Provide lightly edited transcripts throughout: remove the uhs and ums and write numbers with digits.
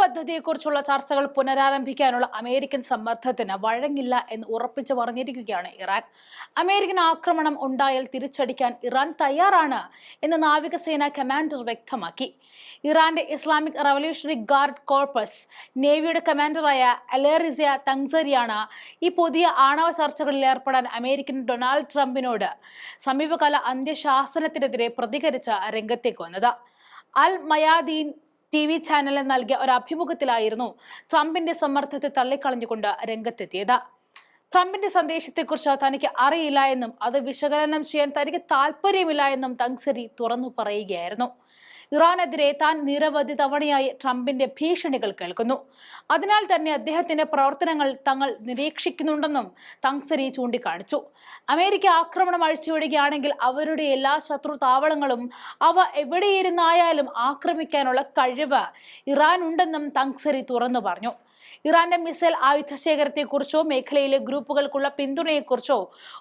പദ്ധതിയെക്കുറിച്ചുള്ള ചർച്ചകൾ പുനരാരംഭിക്കാനുള്ള അമേരിക്കൻ സമ്മർദ്ദത്തിന് വഴങ്ങില്ല എന്ന് ഉറപ്പിച്ചു പറഞ്ഞിരിക്കുകയാണ് ഇറാൻ. അമേരിക്കൻ ആക്രമണം ഉണ്ടായാൽ തിരിച്ചടിക്കാൻ ഇറാൻ തയ്യാറാണ് എന്ന് നാവികസേന കമാൻഡർ വ്യക്തമാക്കി. ഇറാന്റെ ഇസ്ലാമിക് റവല്യൂഷണറി ഗാർഡ് കോർപ്പസ് നേവിയുടെ കമാൻഡറായ അലേറിസിയ തങ്സരിയാണ് ഈ പുതിയ ആണവ ചർച്ചകളിൽ ഏർപ്പെടാൻ അമേരിക്കൻ ഡൊണാൾഡ് ട്രംപിനോട് സമീപകാല അന്ത്യശാസനത്തിനെതിരെ പ്രതികരിച്ച് രംഗത്തേക്ക് വന്നത്. അൽ മയാദീൻ TV ചാനലിന് നൽകിയ ഒരു അഭിമുഖത്തിലായിരുന്നു ട്രംപിന്റെ സമ്മർദ്ദത്തെ തള്ളിക്കളഞ്ഞുകൊണ്ട് രംഗത്തെത്തിയത്. ട്രംപിന്റെ സന്ദേശത്തെക്കുറിച്ച് തനിക്ക് അറിയില്ല എന്നും അത് വിശകലനം ചെയ്യാൻ തനിക്ക് താല്പര്യമില്ല എന്നും തങ്സരി തുറന്നു പറയുകയായിരുന്നു. ഇറാനെതിരെ താൻ നിരവധി തവണയായി ട്രംപിന്റെ ഭീഷണികൾ കേൾക്കുന്നു. അതിനാൽ തന്നെ അദ്ദേഹത്തിന്റെ പ്രവർത്തനങ്ങൾ തങ്ങൾ നിരീക്ഷിക്കുന്നുണ്ടെന്നും തങ്സരി ചൂണ്ടിക്കാണിച്ചു. അമേരിക്ക ആക്രമണം അഴിച്ചുവിടുകയാണെങ്കിൽ അവരുടെ എല്ലാ ശത്രു താവളങ്ങളും അവ എവിടെയിരുന്നായാലും ആക്രമിക്കാനുള്ള കഴിവ് ഇറാൻ ഉണ്ടെന്നും തങ്സരി തുറന്നു പറഞ്ഞു. ഇറാന്റെ മിസൈൽ ആയുധ ശേഖരത്തെക്കുറിച്ചോ മേഖലയിലെ ഗ്രൂപ്പുകൾക്കുള്ള പിന്തുണയെക്കുറിച്ചോ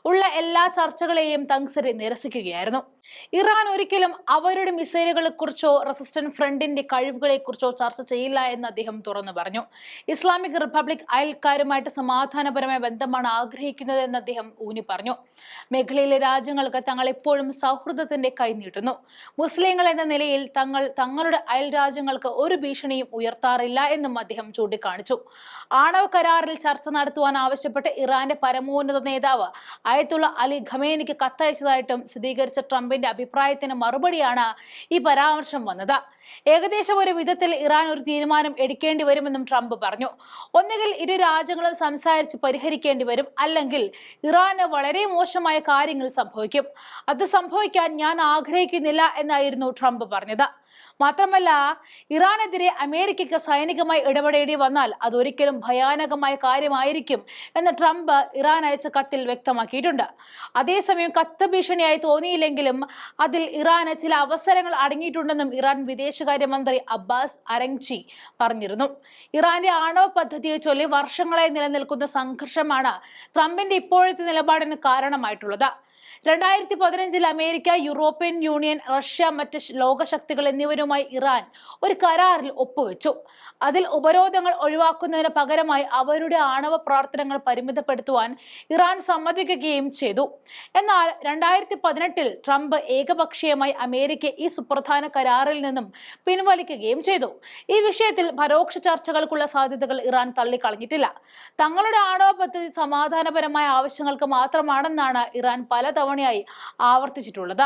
ഉള്ള എല്ലാ ചർച്ചകളെയും തങ്സരി നിരസിക്കുകയായിരുന്നു. ഇറാൻ ഒരിക്കലും അവരുടെ മിസൈലുകളെക്കുറിച്ചോ റെസിസ്റ്റന്റ് ഫ്രണ്ടിന്റെ കഴിവുകളെക്കുറിച്ചോ ചർച്ച ചെയ്യില്ല എന്ന് അദ്ദേഹം തുറന്നു പറഞ്ഞു. ഇസ്ലാമിക് റിപ്പബ്ലിക് അയൽക്കാരുമായിട്ട് സമാധാനപരമായ ബന്ധമാണ് ആഗ്രഹിക്കുന്നത് എന്ന് അദ്ദേഹം ഊന്നി പറഞ്ഞു. മേഖലയിലെ രാജ്യങ്ങൾക്ക് തങ്ങൾ എപ്പോഴും സൗഹൃദത്തിന്റെ കൈനീട്ടുന്നു. മുസ്ലിങ്ങൾ എന്ന നിലയിൽ തങ്ങളുടെ അയൽ രാജ്യങ്ങൾക്ക് ഒരു ഭീഷണിയും ഉയർത്താറില്ല എന്നും അദ്ദേഹം ചൂണ്ടിക്കാണിച്ചു. ആണവ കരാറിൽ ചർച്ച നടത്തുവാൻ ആവശ്യപ്പെട്ട് ഇറാന്റെ പരമോന്നത നേതാവ് അയത്തുള്ള അലി ഖമേനിക്ക് കത്തയച്ചതായിട്ടും സ്ഥിരീകരിച്ച ട്രംപിന്റെ അഭിപ്രായത്തിന് മറുപടിയാണ് ഈ പരാമർശം വന്നത്. ഏകദേശം ഒരു വിധത്തിൽ ഇറാൻ ഒരു തീരുമാനം എടുക്കേണ്ടി വരുമെന്നും ട്രംപ് പറഞ്ഞു. ഒന്നുകിൽ ഇരു രാജ്യങ്ങളും സംസാരിച്ച് പരിഹരിക്കേണ്ടി വരും, അല്ലെങ്കിൽ ഇറാന് വളരെ മോശമായ കാര്യങ്ങൾ സംഭവിക്കും. അത് സംഭവിക്കാൻ ഞാൻ ആഗ്രഹിക്കുന്നില്ല എന്നായിരുന്നു ട്രംപ് പറഞ്ഞത്. മാത്രമല്ല, ഇറാനെതിരെ അമേരിക്കയ്ക്ക് സൈനികമായി ഇടപെടേണ്ടി വന്നാൽ അതൊരിക്കലും ഭയാനകമായ കാര്യമായിരിക്കും എന്ന് ട്രംപ് ഇറാൻ അയച്ച കത്തിൽ വ്യക്തമാക്കിയിട്ടുണ്ട്. അതേസമയം കത്ത് ഭീഷണിയായി തോന്നിയില്ലെങ്കിലും അതിൽ ഇറാന് ചില അവസരങ്ങൾ അടങ്ങിയിട്ടുണ്ടെന്നും ഇറാൻ വിദേശകാര്യമന്ത്രി അബ്ബാസ് അരങ്ചി പറഞ്ഞിരുന്നു. ഇറാന്റെ ആണവ പദ്ധതിയെ ചൊല്ലി വർഷങ്ങളായി നിലനിൽക്കുന്ന സംഘർഷമാണ് ട്രംപിന്റെ ഇപ്പോഴത്തെ നിലപാടിന് കാരണമായിട്ടുള്ളത്. 2015 അമേരിക്ക, യൂറോപ്യൻ യൂണിയൻ, റഷ്യ, മറ്റ് ലോകശക്തികൾ എന്നിവരുമായി ഇറാൻ ഒരു കരാറിൽ ഒപ്പുവെച്ചു. അതിൽ ഉപരോധങ്ങൾ ഒഴിവാക്കുന്നതിന് പകരമായി അവരുടെ ആണവ പ്രവർത്തനങ്ങൾ പരിമിതപ്പെടുത്തുവാൻ ഇറാൻ സമ്മതിക്കുകയും ചെയ്തു. എന്നാൽ 2018 ട്രംപ് ഏകപക്ഷീയമായി അമേരിക്ക ഈ സുപ്രധാന കരാറിൽ നിന്നും പിൻവലിക്കുകയും ചെയ്തു. ഈ വിഷയത്തിൽ പരോക്ഷ ചർച്ചകൾക്കുള്ള സാധ്യതകൾ ഇറാൻ തള്ളിക്കളഞ്ഞിട്ടില്ല. തങ്ങളുടെ ആണവ പദ്ധതി സമാധാനപരമായ ആവശ്യങ്ങൾക്ക് മാത്രമാണെന്നാണ് ഇറാൻ പലതവണയായി ആവർത്തിച്ചിട്ടുള്ളത്.